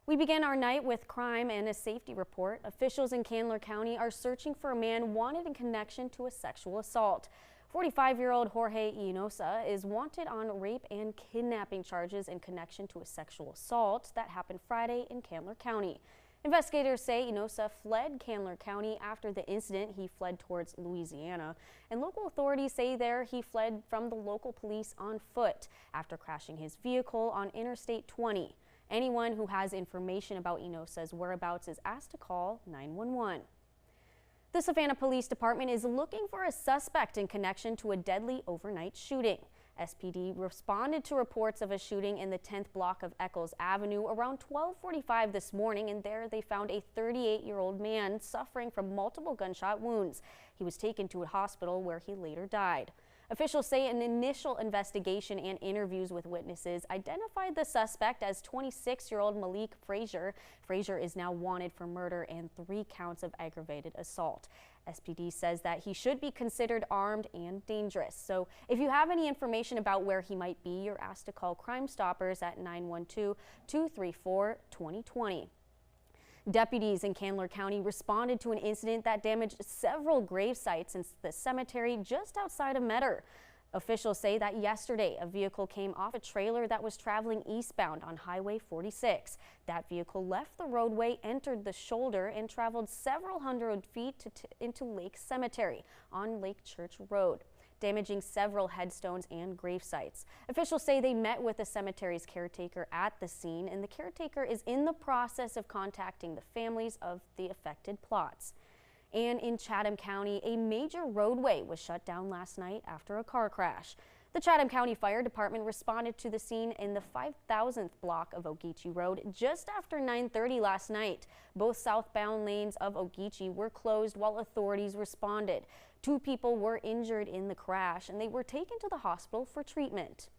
We begin our night with crime and a safety report. Officials in Candler County are searching for a man wanted in connection to a sexual assault. 45-year-old Jorge Inosa is wanted on rape and kidnapping charges in connection to a sexual assault that happened Friday in Candler County. Investigators say Inosa fled Candler County after the incident. He fled towards Louisiana, and local authorities say there he fled from the local police on foot after crashing his vehicle on Interstate 20. Anyone who has information about Inosa's whereabouts is asked to call 911. The Savanah Police Department is looking for a suspect in connection to a deadly overnight shooting. SPD responded to reports of a shooting in the 10th block of Eccles Avenue around 12:45 this morning, and there they found a 38-year-old man suffering from multiple gunshot wounds. He was taken to a hospital where he later died. Officials say an initial investigation and interviews with witnesses identified the suspect as 26-year-old Malik Frazier. Frazier is now wanted for murder and 3 counts of aggravated assault. SPD says that he should be considered armed and dangerous. So if you have any information about where he might be, you're asked to call Crime Stoppers at 912-234-2020. Deputies in Candler County responded to an incident that damaged several grave sites in the cemetery just outside of Metter. Officials say that yesterday a vehicle came off a trailer that was traveling eastbound on Highway 46. That vehicle left the roadway, entered the shoulder, and traveled several hundred feet into Lake Cemetery on Lake Church Road, damaging several headstones and grave sites. Officials say they met with the cemetery's caretaker at the scene, and the caretaker is in the process of contacting the families of the affected plots. And in Chatham County, a major roadway was shut down last night after a car crash. The Chatham County Fire Department responded to the scene in the 5,000th block of Ogeechee Road just after 9:30 last night. Both southbound lanes of Ogeechee were closed while authorities responded. 2 people were injured in the crash, and they were taken to the hospital for treatment.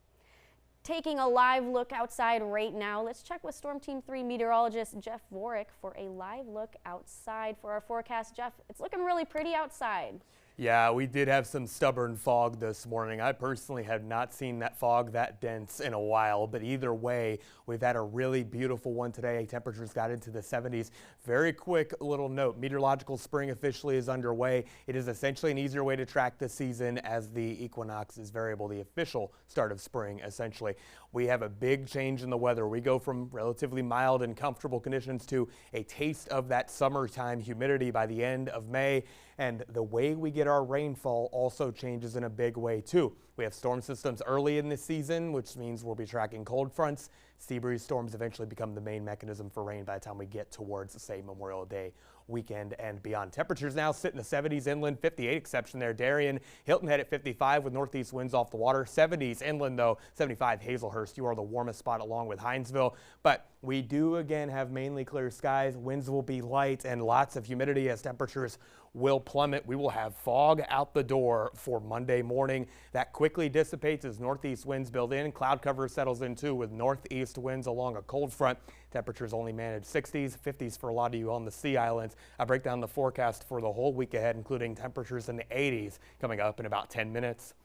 Taking a live look outside right now, let's check with Storm Team 3 meteorologist Jeff Vorick for a live look outside for our forecast. Jeff, it's looking really pretty outside. Yeah, we did have some stubborn fog this morning. I personally have not seen that fog that dense in a while, but either way, we've had a really beautiful one today. Temperatures got into the 70s. Very quick little note, meteorological spring officially is underway. It is essentially an easier way to track the season as the equinox is variable, the official start of spring essentially. We have a big change in the weather. We go from relatively mild and comfortable conditions to a taste of that summertime humidity by the end of May. And the way we get our rainfall also changes in a big way too. We have storm systems early in the season, which means we'll be tracking cold fronts. Sea breeze storms eventually become the main mechanism for rain by the time we get towards, say, Memorial Day weekend and beyond. Temperatures now sit in the 70s inland, 58 exception there. Darien, Hilton Head at 55 with northeast winds off the water. 70s inland though, 75 Hazelhurst. You are the warmest spot along with Hinesville. But we do again have mainly clear skies. Winds will be light and lots of humidity as temperatures will plummet. We will have fog out the door for Monday morning. That quickly dissipates as northeast winds build in. Cloud cover settles in too with northeast winds along a cold front. Temperatures only manage 60s, 50s for a lot of you on the Sea Islands. I break down the forecast for the whole week ahead, including temperatures in the 80s coming up in about 10 minutes.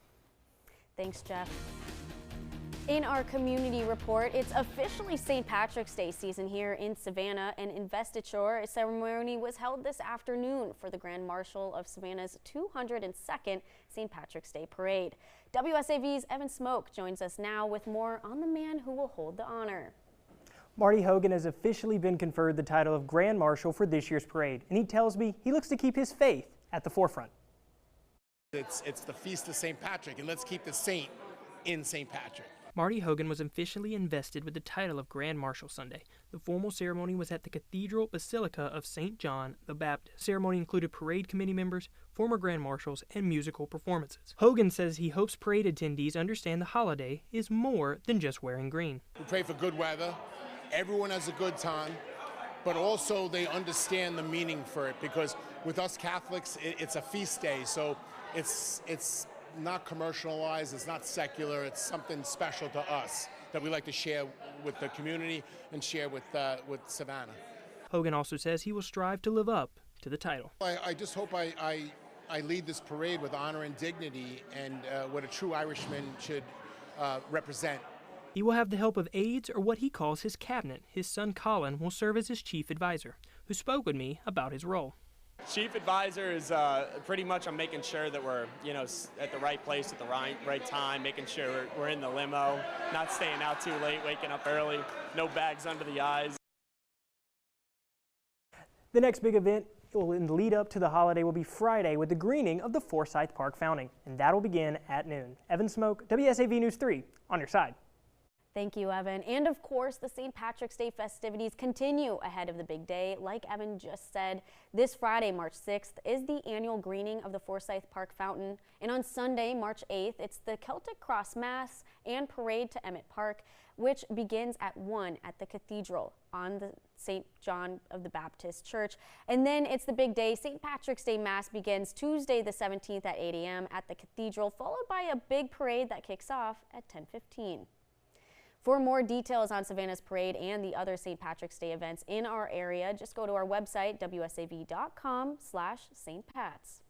Thanks, Jeff. In our community report, it's officially St. Patrick's Day season here in Savannah. An investiture ceremony was held this afternoon for the Grand Marshal of Savannah's 202nd St. Patrick's Day Parade. WSAV's Evan Smoke joins us now with more on the man who will hold the honor. Marty Hogan has officially been conferred the title of Grand Marshal for this year's parade, and he tells me he looks to keep his faith at the forefront. It's the Feast of St. Patrick, and let's keep the saint in St. Patrick. Marty Hogan was officially invested with the title of Grand Marshal Sunday. The formal ceremony was at the Cathedral Basilica of St. John the Baptist. The ceremony included parade committee members, former Grand Marshals, and musical performances. Hogan says he hopes parade attendees understand the holiday is more than just wearing green. We pray for good weather. Everyone has a good time, but also they understand the meaning for it, because with us Catholics, it's a feast day, so it's not commercialized, it's not secular, it's something special to us that we like to share with the community and share with Savannah. Hogan also says he will strive to live up to the title. I just hope I lead this parade with honor and dignity and what a true Irishman should represent He will have the help of aides or what he calls his cabinet. His son Colin will serve as his chief advisor, who spoke with me about his role. Chief advisor is pretty much I'm making sure that we're, at the right place at the right time, making sure we're in the limo, not staying out too late, waking up early, no bags under the eyes. The next big event in the lead up to the holiday will be Friday with the greening of the Forsyth Park fountain, and that'll begin at noon. Evan Smoke, WSAV News 3, on your side. Thank you, Evan. And of course, the St. Patrick's Day festivities continue ahead of the big day. Like Evan just said, this Friday, March 6th, is the annual greening of the Forsyth Park fountain. And on Sunday, March 8th, it's the Celtic Cross Mass and Parade to Emmett Park, which begins at 1 at the Cathedral on the St. John of the Baptist Church. And then it's the big day. St. Patrick's Day Mass begins Tuesday the 17th at 8 a.m. at the Cathedral, followed by a big parade that kicks off at 10:15. For more details on Savannah's parade and the other St. Patrick's Day events in our area, just go to our website, wsav.com/stpats.